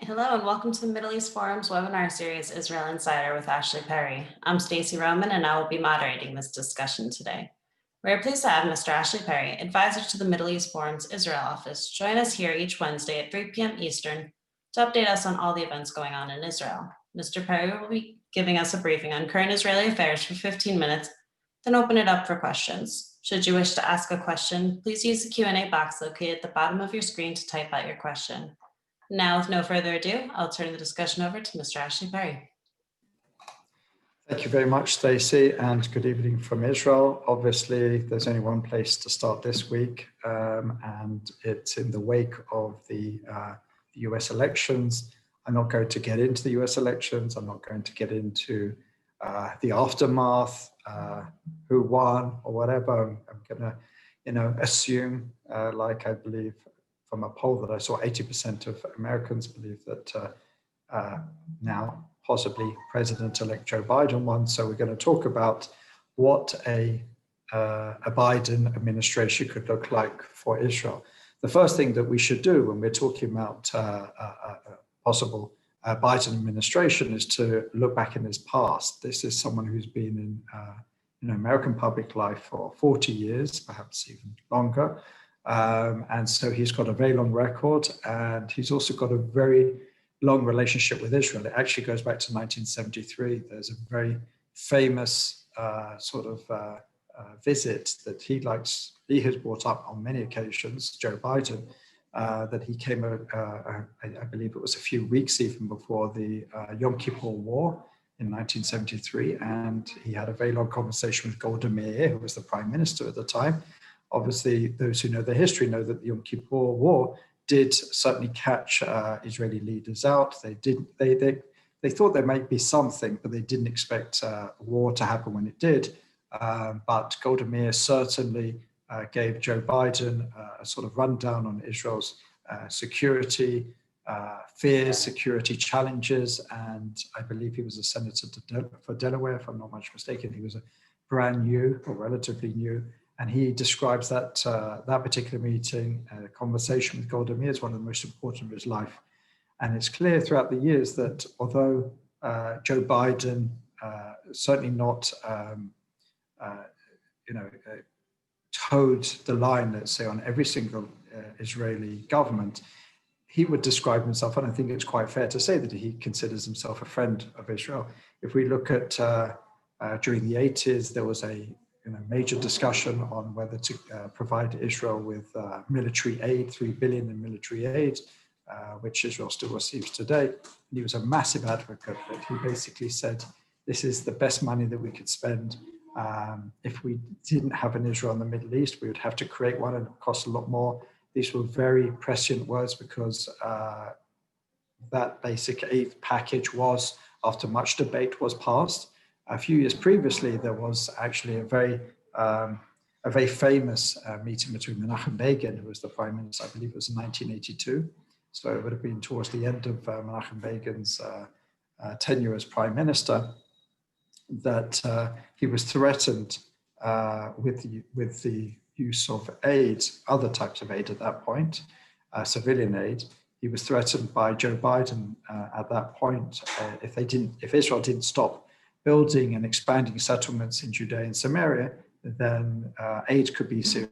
Hello and welcome to the Middle East Forum's webinar series, Israel Insider with Ashley Perry. I'm Stacey Roman and I will be moderating this discussion today. We are pleased to have Mr. Ashley Perry, advisor to the Middle East Forum's Israel office, join us here each Wednesday at 3 p.m. Eastern to update us on all the events going on in Israel. Mr. Perry will be giving us a briefing on current Israeli affairs for 15 minutes, then open it up for questions. Should you wish to ask a question, please use the Q&A box located at the bottom of your screen to type out your question. Now, with no further ado, I'll turn the discussion over to Mr. Ashley Perry. Thank you very much, Stacey, and good evening from Israel. Obviously, there's only one place to start this week, and it's in the wake of the US elections. I'm not going to get into the US elections. I'm not going to get into the aftermath, who won or whatever. I'm going to, assume, like I believe from a poll that I saw, 80% of Americans believe that now possibly President-elect Joe Biden won. So we're going to talk about what a Biden administration could look like for Israel. The first thing that we should do when we're talking about a possible Biden administration is to look back in his past. This is someone who's been in American public life for 40 years, perhaps even longer. And so he's got a very long record, and he's also got a very long relationship with Israel. It actually goes back to 1973. There's a very famous visit that he has brought up on many occasions, Joe Biden, that he came, I believe it was a few weeks even before the Yom Kippur War in 1973, and he had a very long conversation with Golda Meir, who was the prime minister at the time. Obviously, those who know the history know that the Yom Kippur War did certainly catch Israeli leaders out. They thought there might be something, but they didn't expect war to happen when it did. But Golda Meir certainly gave Joe Biden a sort of rundown on Israel's security fears, security challenges, and I believe he was a senator for Delaware, if I'm not much mistaken. He was a brand new or relatively new. And he describes that particular meeting, conversation with Golda Meir, as one of the most important of his life. And it's clear throughout the years that although Joe Biden certainly not, towed the line, let's say, on every single Israeli government, he would describe himself, and I think it's quite fair to say that he considers himself a friend of Israel. If we look at during the 80s, there was a major discussion on whether to provide Israel with military aid, $3 billion in military aid, which Israel still receives today. And he was a massive advocate of it. He basically said, this is the best money that we could spend. If we didn't have an Israel in the Middle East, we would have to create one, and it would cost a lot more. These were very prescient words because that basic aid package was, after much debate, was passed. A few years previously, there was actually a very famous meeting between Menachem Begin, who was the prime minister, I believe it was in 1982. So it would have been towards the end of Menachem Begin's tenure as prime minister, that he was threatened with the use of aid, other types of aid at that point, civilian aid. He was threatened by Joe Biden at that point if Israel didn't stop building and expanding settlements in Judea and Samaria, then aid could be seriously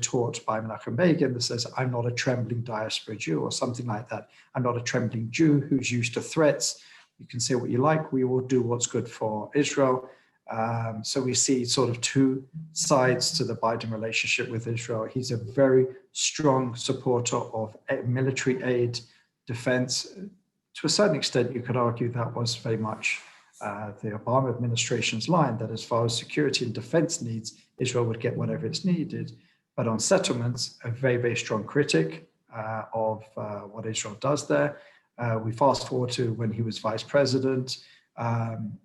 taught by Menachem Begin that says, I'm not a trembling diaspora Jew, or something like that. I'm not a trembling Jew who's used to threats. You can say what you like, we will do what's good for Israel. So we see sort of two sides to the Biden relationship with Israel. He's a very strong supporter of military aid, defense. To a certain extent, you could argue that was very much the Obama administration's line, that as far as security and defense needs, Israel would get whatever it's needed. But on settlements, a very, very strong critic of what Israel does there. We fast forward to when he was vice president.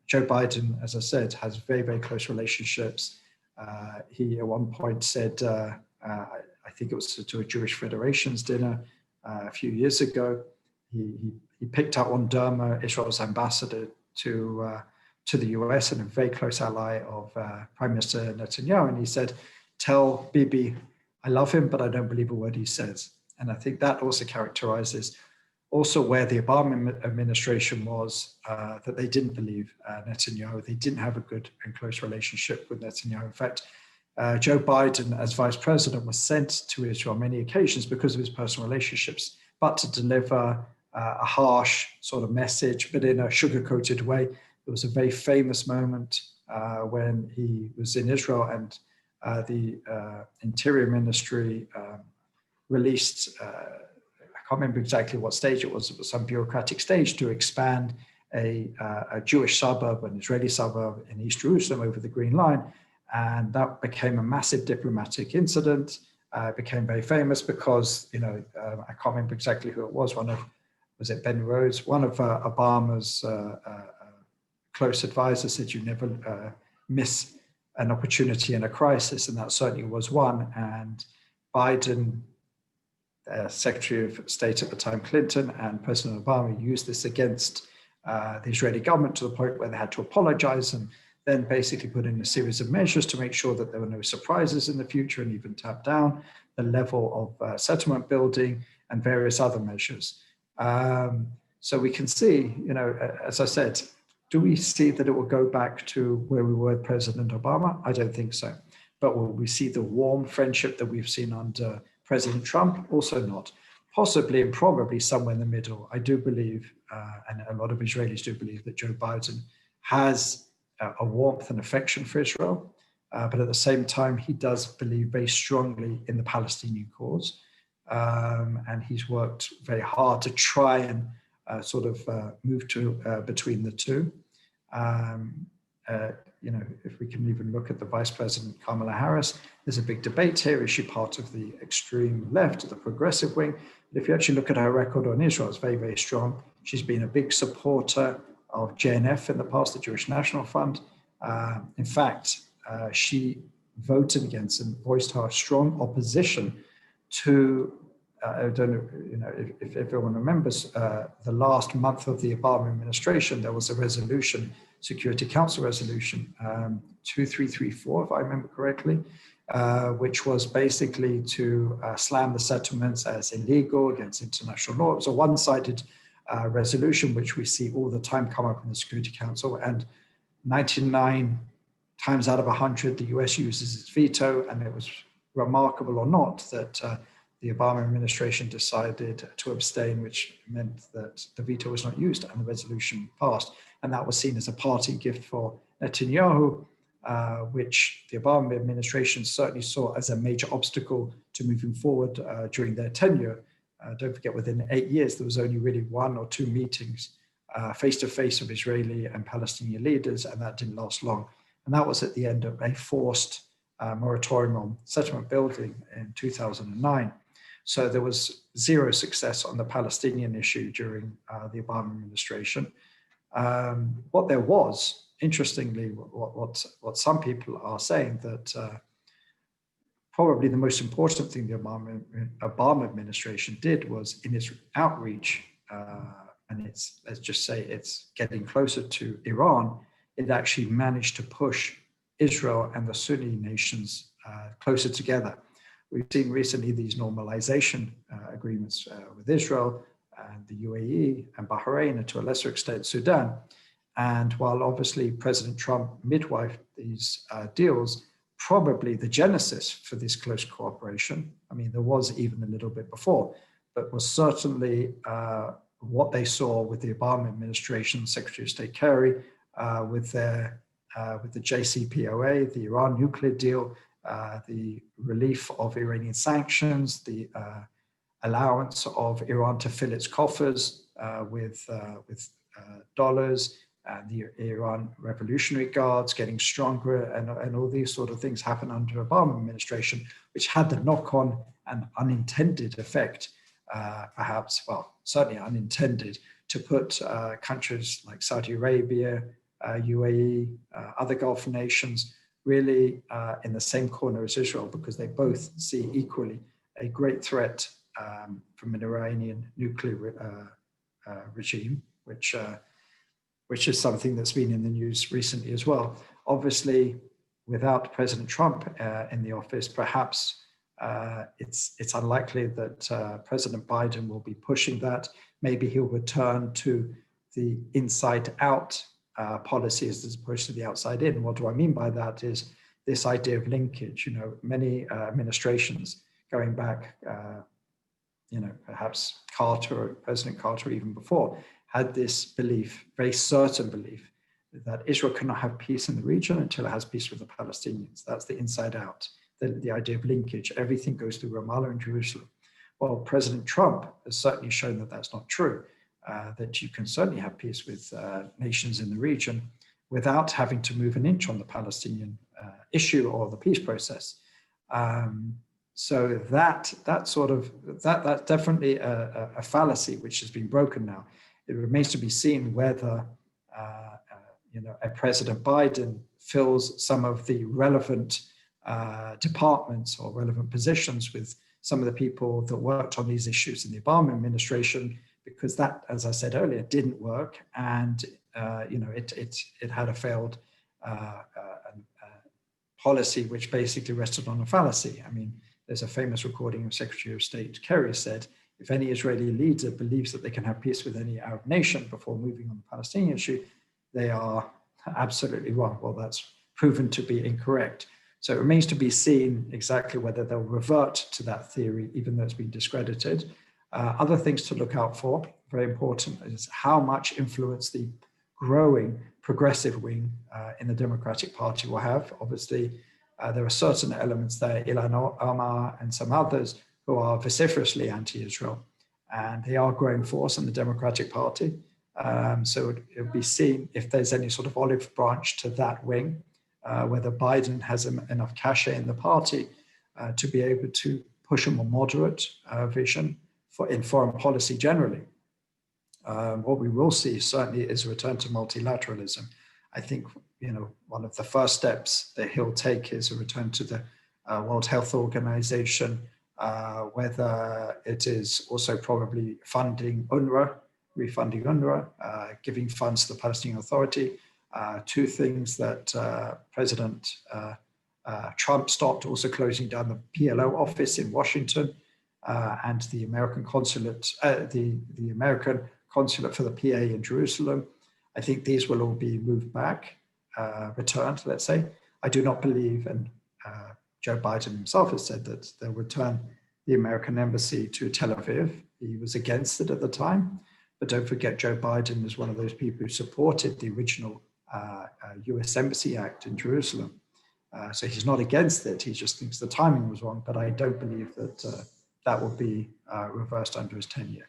Joe Biden, as I said, has very, very close relationships. He at one point said, I think it was to a Jewish Federation's dinner a few years ago, he picked up on Derma, Israel's ambassador to the US and a very close ally of Prime Minister Netanyahu, and he said, tell Bibi, I love him, but I don't believe a word he says. And I think that also characterizes also where the Obama administration was, that they didn't believe Netanyahu. They didn't have a good and close relationship with Netanyahu. In fact, Joe Biden, as vice president, was sent to Israel on many occasions because of his personal relationships, but to deliver a harsh sort of message, but in a sugar-coated way. There was a very famous moment when he was in Israel, and the Interior Ministry released, I can't remember exactly what stage it was some bureaucratic stage to expand a Jewish suburb, an Israeli suburb in East Jerusalem over the Green Line. And that became a massive diplomatic incident. It became very famous because, I can't remember exactly who it was. Was it Ben Rhodes? One of Obama's close advisors said, "You never miss an opportunity in a crisis," and that certainly was one. And Biden, Secretary of State at the time, Clinton, and President Obama used this against the Israeli government to the point where they had to apologize and then basically put in a series of measures to make sure that there were no surprises in the future, and even tap down the level of settlement building and various other measures. So we can see, as I said, do we see that it will go back to where we were with President Obama? I don't think so. But will we see the warm friendship that we've seen under President Trump? Also not. Possibly and probably somewhere in the middle. I do believe, and a lot of Israelis do believe, that Joe Biden has a warmth and affection for Israel, but at the same time, he does believe very strongly in the Palestinian cause, and he's worked very hard to try and move to between the two. If we can even look at the Vice President Kamala Harris, there's a big debate here. Is she part of the extreme left, the progressive wing? But if you actually look at her record on Israel, it's very, very strong. She's been a big supporter of JNF in the past, the Jewish National Fund. In fact, she voted against and voiced her strong opposition to, I don't know, if everyone remembers, the last month of the Obama administration, there was a resolution, Security Council resolution 2334, if I remember correctly, which was basically to slam the settlements as illegal against international law. It was a one-sided resolution, which we see all the time come up in the Security Council, and 99 times out of 100, the US uses its veto, and it was remarkable or not that the Obama administration decided to abstain, which meant that the veto was not used and the resolution passed. And that was seen as a party gift for Netanyahu, which the Obama administration certainly saw as a major obstacle to moving forward during their tenure. Don't forget, within 8 years, there was only really 1 or 2 meetings face-to-face of Israeli and Palestinian leaders, and that didn't last long. And that was at the end of a forced moratorium on settlement building in 2009. So there was zero success on the Palestinian issue during the Obama administration. What there was, interestingly, what some people are saying, that probably the most important thing the Obama administration did was, in its outreach, and it's, let's just say it's getting closer to Iran, it actually managed to push Israel and the Sunni nations closer together. We've seen recently these normalization agreements with Israel and the UAE and Bahrain, and to a lesser extent Sudan. And while obviously President Trump midwifed these deals, probably the genesis for this close cooperation, I mean, there was even a little bit before, but was certainly what they saw with the Obama administration, Secretary of State Kerry, with the JCPOA, the Iran nuclear deal, the relief of Iranian sanctions, the allowance of Iran to fill its coffers with dollars, and the Iran Revolutionary Guards getting stronger, and all these sort of things happen under Obama administration, which had the knock-on and unintended effect, perhaps, well, certainly unintended, to put countries like Saudi Arabia, UAE, other Gulf nations, really in the same corner as Israel, because they both see equally a great threat from an Iranian nuclear regime, which is something that's been in the news recently as well. Obviously, without President Trump in the office, perhaps It's unlikely that President Biden will be pushing that. Maybe he'll return to the inside-out policy as opposed to the outside-in. What do I mean by that is this idea of linkage. You know, many administrations going back, you know, perhaps Carter, President Carter even before, had this belief, very certain belief, that Israel cannot have peace in the region until it has peace with the Palestinians. That's the inside out, the idea of linkage. Everything goes through Ramallah and Jerusalem. Well, President Trump has certainly shown that that's not true, that you can certainly have peace with nations in the region without having to move an inch on the Palestinian issue or the peace process. So that's definitely a fallacy which has been broken now. It remains to be seen whether you know, a President Biden fills some of the relevant departments or relevant positions with some of the people that worked on these issues in the Obama administration, because that, as I said earlier, didn't work, and you know, it had a failed policy which basically rested on a fallacy. I mean, there's a famous recording of Secretary of State Kerry said, if any Israeli leader believes that they can have peace with any Arab nation before moving on the Palestinian issue, they are absolutely wrong. Well, that's proven to be incorrect. So it remains to be seen exactly whether they'll revert to that theory, even though it's been discredited. Other things to look out for, very important, is how much influence the growing progressive wing in the Democratic Party will have. Obviously, there are certain elements there, Ilhan Omar and some others, who are vociferously anti-Israel, and they are a growing force in the Democratic Party. So it'll be seen if there's any sort of olive branch to that wing, whether Biden has enough cachet in the party to be able to push a more moderate vision in foreign policy generally. What we will see certainly is a return to multilateralism. I think, you know, one of the first steps that he'll take is a return to the World Health Organization, whether it is also probably funding UNRWA, refunding UNRWA, giving funds to the Palestinian Authority. Two things that President Trump stopped, also closing down the PLO office in Washington and the American consulate, the American consulate for the PA in Jerusalem. I think these will all be moved back, returned, let's say. I do not believe, and Joe Biden himself has said that they'll return the American embassy to Tel Aviv. He was against it at the time, but don't forget Joe Biden is one of those people who supported the original US Embassy Act in Jerusalem. So he's not against it, he just thinks the timing was wrong, but I don't believe that that will be reversed under his tenure.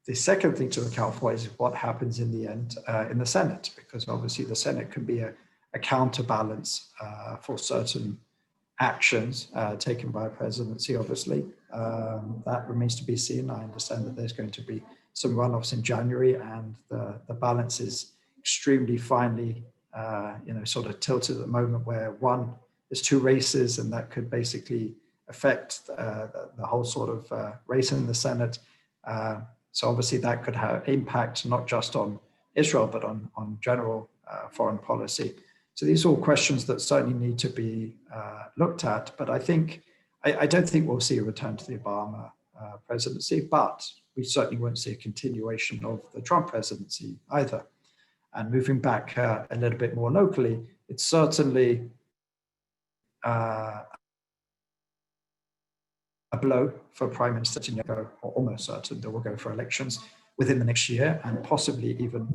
The second thing to account for is what happens in the end in the Senate, because obviously the Senate can be a counterbalance for certain actions taken by a presidency, obviously. That remains to be seen. I understand that there's going to be some runoffs in January, and the balance is extremely finely, you know, sort of tilted at the moment, where one, there's two races, and that could basically affect the whole sort of race in the Senate. So obviously that could have impact not just on Israel, but on general foreign policy. So these are all questions that certainly need to be looked at. But I don't think we'll see a return to the Obama presidency, but we certainly won't see a continuation of the Trump presidency either. And moving back a little bit more locally, it's certainly a blow for Prime Minister Netanyahu, or almost certain that we'll go for elections within the next year, and possibly even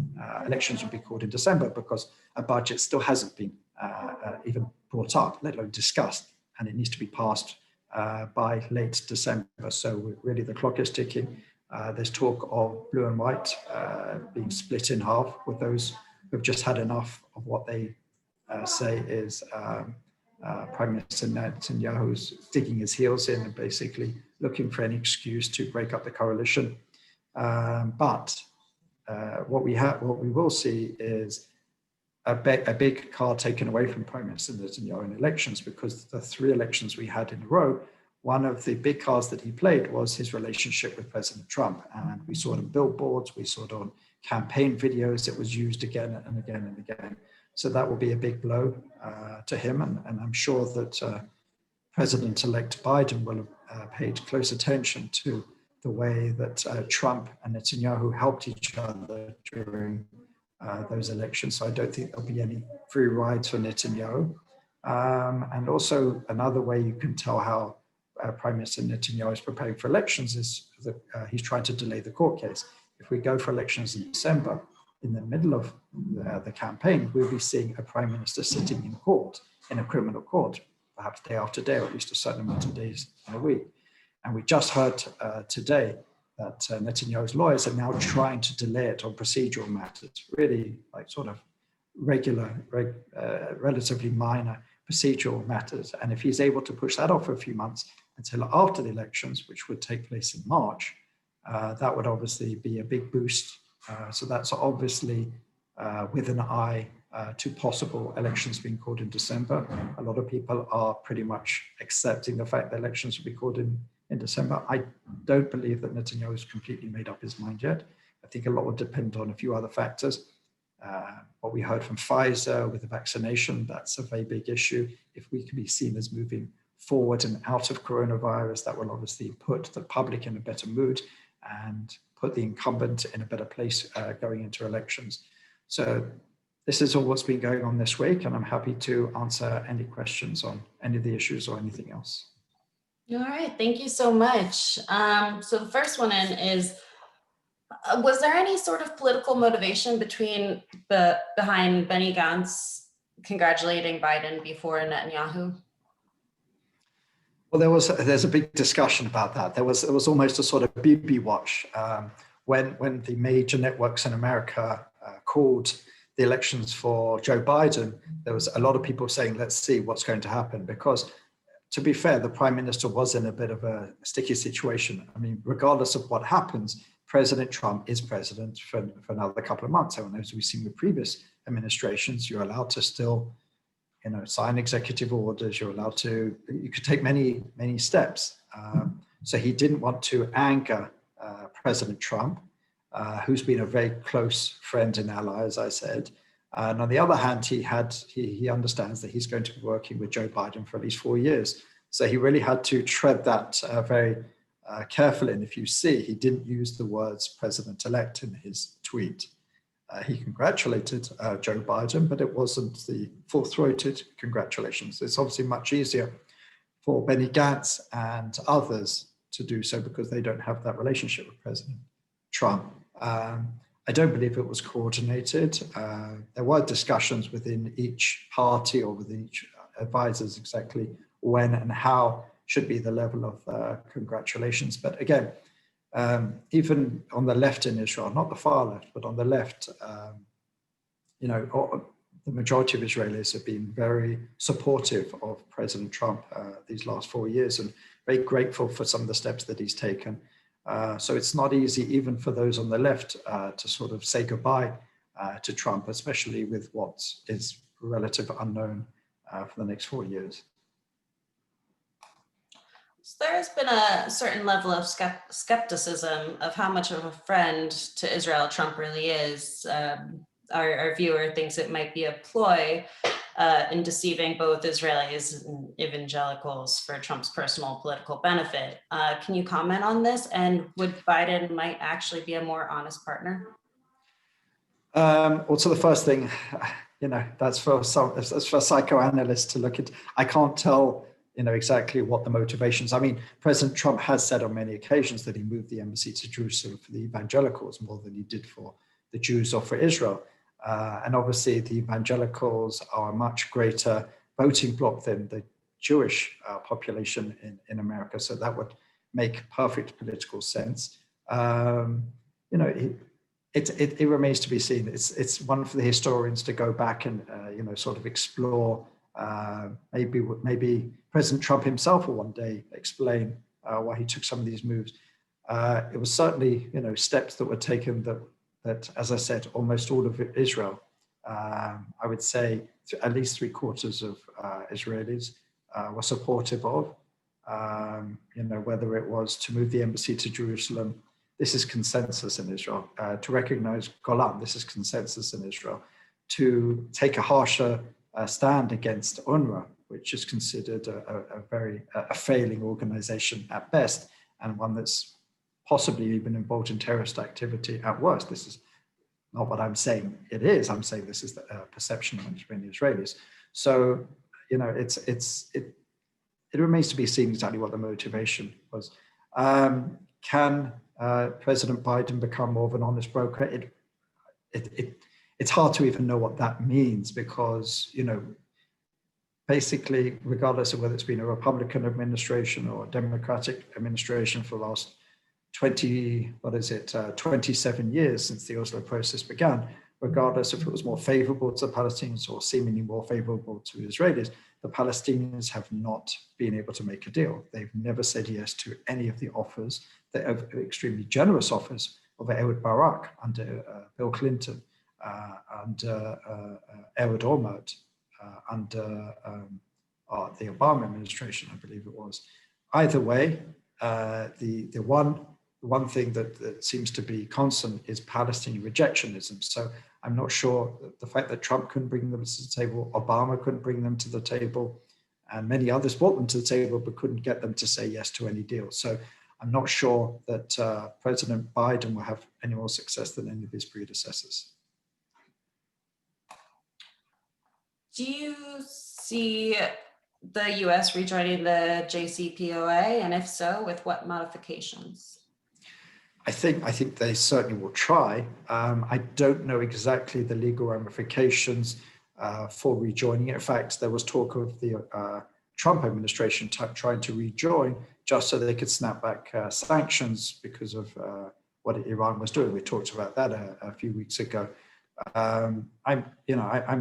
elections will be called in December, because a budget still hasn't been even brought up, let alone discussed, and it needs to be passed by late December. So really the clock is ticking. There's talk of blue and white being split in half, with those who've just had enough of what they say is Prime Minister Netanyahu's digging his heels in and basically looking for any excuse to break up the coalition. But what we will see is a big card taken away from Prime Minister Netanyahu in elections, because the three elections we had in a row, one of the big cards that he played was his relationship with President Trump. And we saw it on billboards, we saw it on campaign videos, it was used again and again and again. So that will be a big blow to him. And I'm sure that President-elect Biden will paid close attention to the way that Trump and Netanyahu helped each other during those elections. So I don't think there'll be any free rides for Netanyahu. And also another way you can tell how Prime Minister Netanyahu is preparing for elections is that he's trying to delay the court case. If we go for elections in December, in the middle of the campaign, we'll be seeing a prime minister sitting in court, in a criminal court, perhaps day after day, or at least a certain amount of days in a week. And we just heard today that Netanyahu's lawyers are now trying to delay it on procedural matters, really like sort of relatively minor procedural matters. And if he's able to push that off for a few months until after the elections, which would take place in March, that would obviously be a big boost. So that's obviously with an eye to possible elections being called in December. A lot of people are pretty much accepting the fact that elections will be called in December. I don't believe that Netanyahu has completely made up his mind yet. I think a lot will depend on a few other factors. What we heard from Pfizer with the vaccination, that's a very big issue. If we can be seen as moving forward and out of coronavirus, that will obviously put the public in a better mood and put the incumbent in a better place going into elections. So this is all what's been going on this week, and I'm happy to answer any questions on any of the issues or anything else. All right, thank you so much. So the first one in is, was there any sort of political motivation behind Benny Gantz congratulating Biden before Netanyahu? Well, there's a big discussion about that. There was almost a sort of Bibi watch when the major networks in America called the elections for Joe Biden. There was a lot of people saying, let's see what's going to happen, because to be fair, the prime minister was in a bit of a sticky situation. I mean, regardless of what happens, President Trump is president for another couple of months. And as we've seen with previous administrations, you're allowed to still, sign executive orders. You're allowed to, you could take many, many steps. So he didn't want to anger President Trump, who's been a very close friend and ally, as I said. And on the other hand, he understands that he's going to be working with Joe Biden for at least 4 years. So he really had to tread that very carefully. And if you see, he didn't use the words president-elect in his tweet. He congratulated Joe Biden, but it wasn't the full-throated congratulations. It's obviously much easier for Benny Gantz and others to do so because they don't have that relationship with President Trump. I don't believe it was coordinated. There were discussions within each party or within each advisors exactly when and how should be the level of congratulations. But again, even on the left in Israel, not the far left, but on the left, the majority of Israelis have been very supportive of President Trump these last 4 years and very grateful for some of the steps that he's taken. So it's not easy even for those on the left to sort of say goodbye to Trump, especially with what is relative unknown for the next 4 years. So there has been a certain level of skepticism of how much of a friend to Israel Trump really is. Our viewer thinks it might be a ploy in deceiving both Israelis and evangelicals for Trump's personal political benefit. Can you comment on this? And would Biden might actually be a more honest partner? Also, the first thing, that's for psychoanalysts to look at. I can't tell, exactly what the motivations. I mean, President Trump has said on many occasions that he moved the embassy to Jerusalem for the evangelicals more than he did for the Jews or for Israel. And obviously the evangelicals are a much greater voting bloc than the Jewish population in America. So that would make perfect political sense. It remains to be seen. It's one for the historians to go back and, sort of explore. Maybe President Trump himself will one day explain why he took some of these moves. It was certainly, steps that were taken that, as I said, almost all of Israel, I would say at least 3/4 of Israelis were supportive of, whether it was to move the embassy to Jerusalem. This is consensus in Israel. To recognize Golan, this is consensus in Israel. To take a harsher stand against UNRWA, which is considered a failing organization at best, and one that's possibly even involved in terrorist activity at worst. This is not what I'm saying it is. I'm saying this is the perception amongst many Israelis. So, it remains to be seen exactly what the motivation was. Can President Biden become more of an honest broker? It's hard to even know what that means, because, basically, regardless of whether it's been a Republican administration or a Democratic administration for the last 27 years since the Oslo process began, regardless if it was more favorable to the Palestinians or seemingly more favorable to Israelis, the Palestinians have not been able to make a deal. They've never said yes to any of the offers, the extremely generous offers of Ehud Barak under Bill Clinton, under Ehud Olmert, under the Obama administration, I believe it was. Either way, the one thing that seems to be constant is Palestinian rejectionism. So I'm not sure the fact that Trump couldn't bring them to the table, Obama couldn't bring them to the table, and many others brought them to the table but couldn't get them to say yes to any deal. So I'm not sure that President Biden will have any more success than any of his predecessors. Do you see the US rejoining the JCPOA, and if so, with what modifications? I think they certainly will try. I don't know exactly the legal ramifications for rejoining it. In fact, there was talk of the Trump administration trying to rejoin just so they could snap back sanctions because of what Iran was doing. We talked about that a few weeks ago. I'm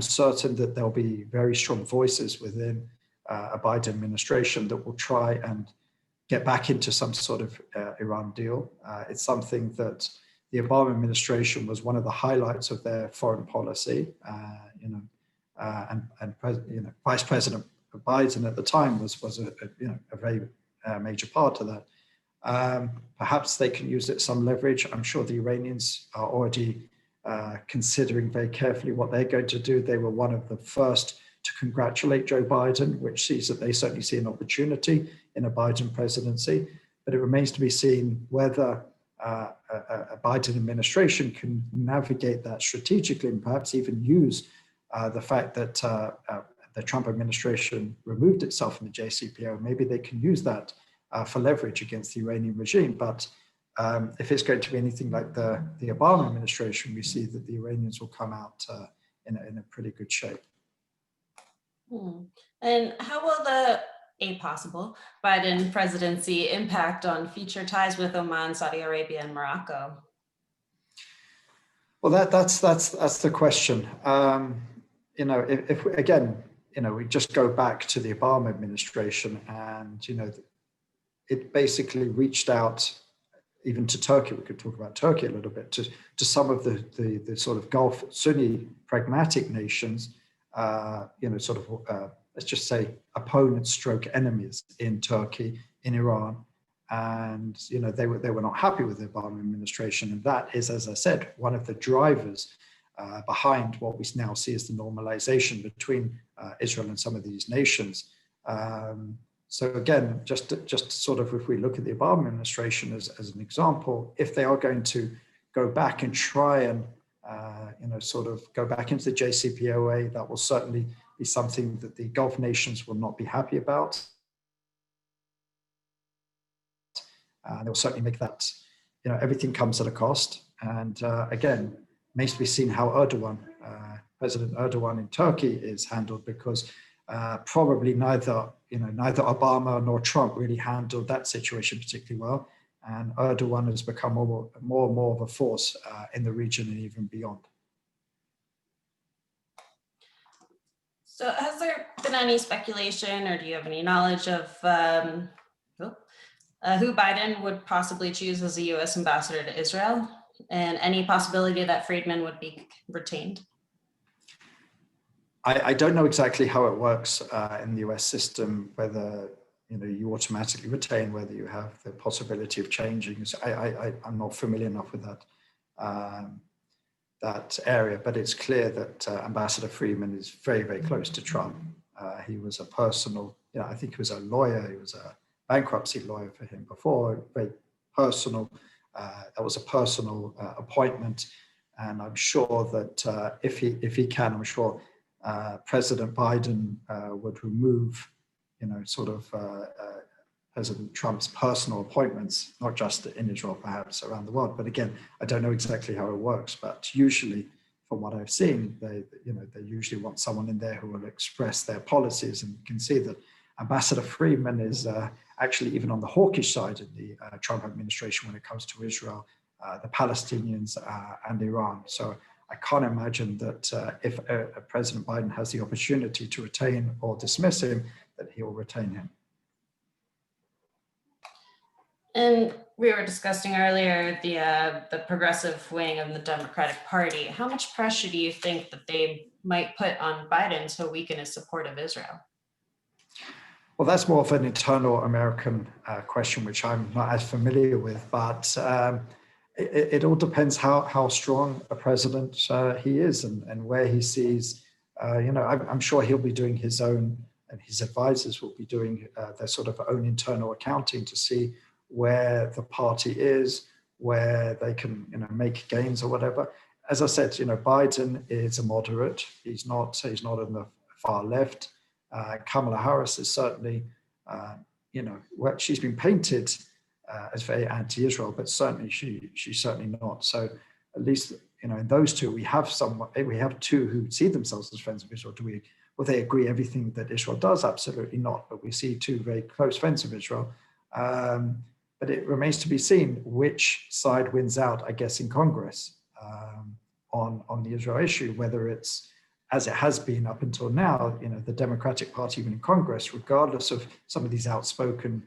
certain that there'll be very strong voices within a Biden administration that will try and get back into some sort of Iran deal. It's something that the Obama administration was one of the highlights of their foreign policy, and Vice President Biden at the time was a very major part of that. Perhaps they can use it some leverage. I'm sure the Iranians are already considering very carefully what they're going to do. They were one of the first to congratulate Joe Biden, which sees that they certainly see an opportunity in a Biden presidency. But it remains to be seen whether a Biden administration can navigate that strategically and perhaps even use the fact that the Trump administration removed itself from the JCPOA. Maybe they can use that for leverage against the Iranian regime. But if it's going to be anything like the Obama administration, we see that the Iranians will come out in a pretty good shape. And how will a possible Biden presidency impact on future ties with Oman, Saudi Arabia, and Morocco? Well, that's the question. If again, we just go back to the Obama administration, and it basically reached out even to Turkey. We could talk about Turkey a little bit, to some of the sort of Gulf Sunni pragmatic nations. Let's just say opponents stroke enemies in Turkey, in Iran. And, they were not happy with the Obama administration. And that is, as I said, one of the drivers behind what we now see as the normalization between Israel and some of these nations. So again, just sort of, if we look at the Obama administration as an example, if they are going to go back and try and sort of go back into the JCPOA, that will certainly be something that the Gulf nations will not be happy about. They'll certainly make that, everything comes at a cost. And again, remains to be seen how President Erdogan in Turkey is handled, because probably neither Obama nor Trump really handled that situation particularly well. And Erdogan has become more and more of a force in the region and even beyond. So has there been any speculation, or do you have any knowledge of who Biden would possibly choose as a U.S. ambassador to Israel, and any possibility that Friedman would be retained? I don't know exactly how it works in the U.S. system, whether you automatically retain, whether you have the possibility of changing. So I'm not familiar enough with that area, but it's clear that Ambassador Friedman is very, very close to Trump. He was a personal, I think he was a lawyer. He was a bankruptcy lawyer for him before, very personal. That was a personal appointment. And I'm sure that if he can, I'm sure President Biden would remove, President Trump's personal appointments, not just in Israel, perhaps around the world. But again, I don't know exactly how it works, but usually from what I've seen, they usually want someone in there who will express their policies. And you can see that Ambassador Friedman is actually even on the hawkish side of the Trump administration when it comes to Israel, the Palestinians and Iran. So I can't imagine that if President Biden has the opportunity to retain or dismiss him, that he will retain him. And we were discussing earlier the progressive wing of the Democratic Party. How much pressure do you think that they might put on Biden to weaken his support of Israel? Well, that's more of an internal American question, which I'm not as familiar with, but it all depends how strong a president he is and where he sees, I'm sure he'll be doing his own, and his advisors will be doing their sort of own internal accounting to see where the party is, where they can, make gains or whatever. As I said, Biden is a moderate. He's not on the far left. Kamala Harris is certainly, she's been painted as very anti-Israel, but certainly she's certainly not. So at least, in those two, we have two who see themselves as friends of Israel. Will they agree everything that Israel does? Absolutely not. But we see two very close friends of Israel. But it remains to be seen which side wins out, I guess, in Congress on the Israel issue, whether it's, as it has been up until now, the Democratic Party, even in Congress, regardless of some of these outspoken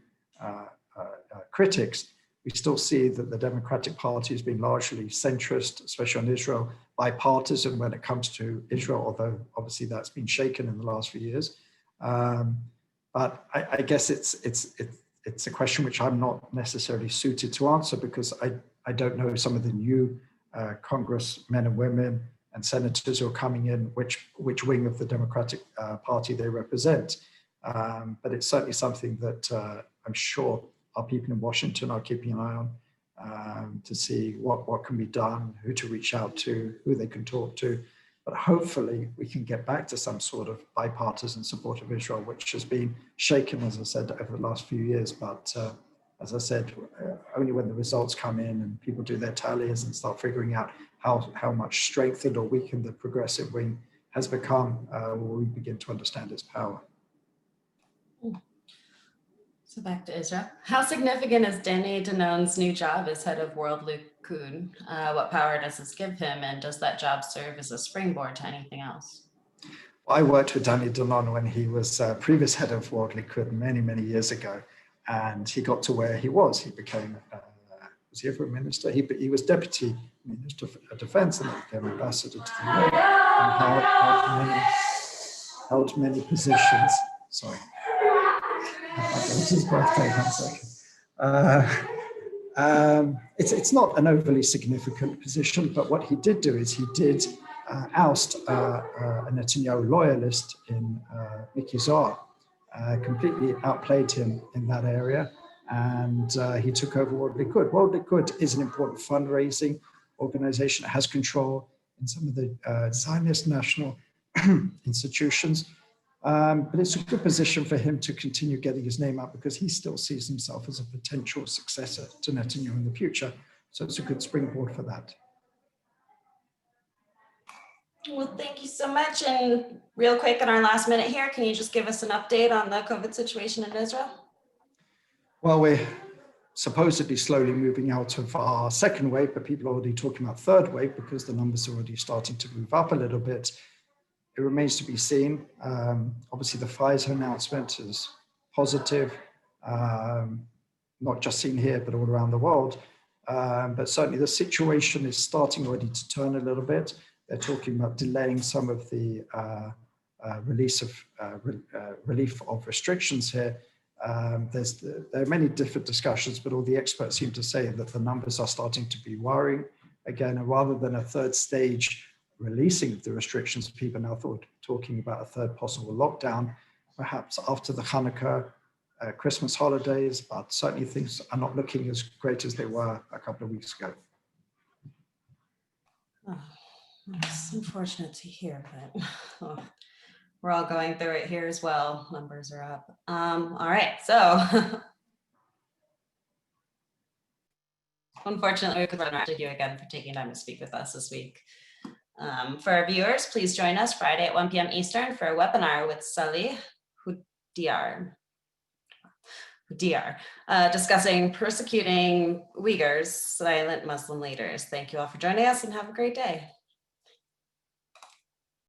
critics, we still see that the Democratic Party has been largely centrist, especially on Israel, bipartisan when it comes to Israel, although obviously that's been shaken in the last few years. But I guess it's a question which I'm not necessarily suited to answer, because I don't know some of the new congressmen and women and senators who are coming in, which wing of the Democratic Party they represent. But it's certainly something that I'm sure our people in Washington are keeping an eye on to see what can be done, who to reach out to, who they can talk to. But hopefully we can get back to some sort of bipartisan support of Israel, which has been shaken, as I said, over the last few years. But as I said, only when the results come in and people do their tallies and start figuring out how much strengthened or weakened the progressive wing has become, will we begin to understand its power. So back to Israel. How significant is Danny Danon's new job as head of World Likud? What power does this give him? And does that job serve as a springboard to anything else? I worked with Danny Danon when he was previous head of World Likud many, many years ago. And he got to where he was. He became, was he ever a minister? He was deputy minister of defense and then became ambassador to the UN and held many positions. Sorry. It's his birthday, 1 second. It's not an overly significant position, but what he did do is he did oust a Netanyahu loyalist in Miki Zohar, completely outplayed him in that area, and he took over World Likud. World Likud is an important fundraising organization. It has control in some of the Zionist national institutions. But it's a good position for him to continue getting his name out, because he still sees himself as a potential successor to Netanyahu in the future. So it's a good springboard for that. Well, thank you so much. And real quick, in our last minute here, can you just give us an update on the COVID situation in Israel? Well, we're supposedly slowly moving out of our second wave, but people are already talking about third wave because the numbers are already starting to move up a little bit. It remains to be seen. Obviously, the Pfizer announcement is positive, not just seen here, but all around the world. But certainly the situation is starting already to turn a little bit. They're talking about delaying some of the relief of restrictions here. There are many different discussions, but all the experts seem to say that the numbers are starting to be worrying again, and rather than a third stage releasing of the restrictions, people now talking about a third possible lockdown, perhaps after the Hanukkah Christmas holidays, but certainly things are not looking as great as they were a couple of weeks ago. Oh, it's unfortunate to hear, but oh, we're all going through it here as well. Numbers are up. All right, so unfortunately, we could run to you again for taking time to speak with us this week. For our viewers, please join us Friday at 1 p.m. Eastern for a webinar with Salih Hudiar, discussing persecuting Uyghurs, silent Muslim leaders. Thank you all for joining us and have a great day.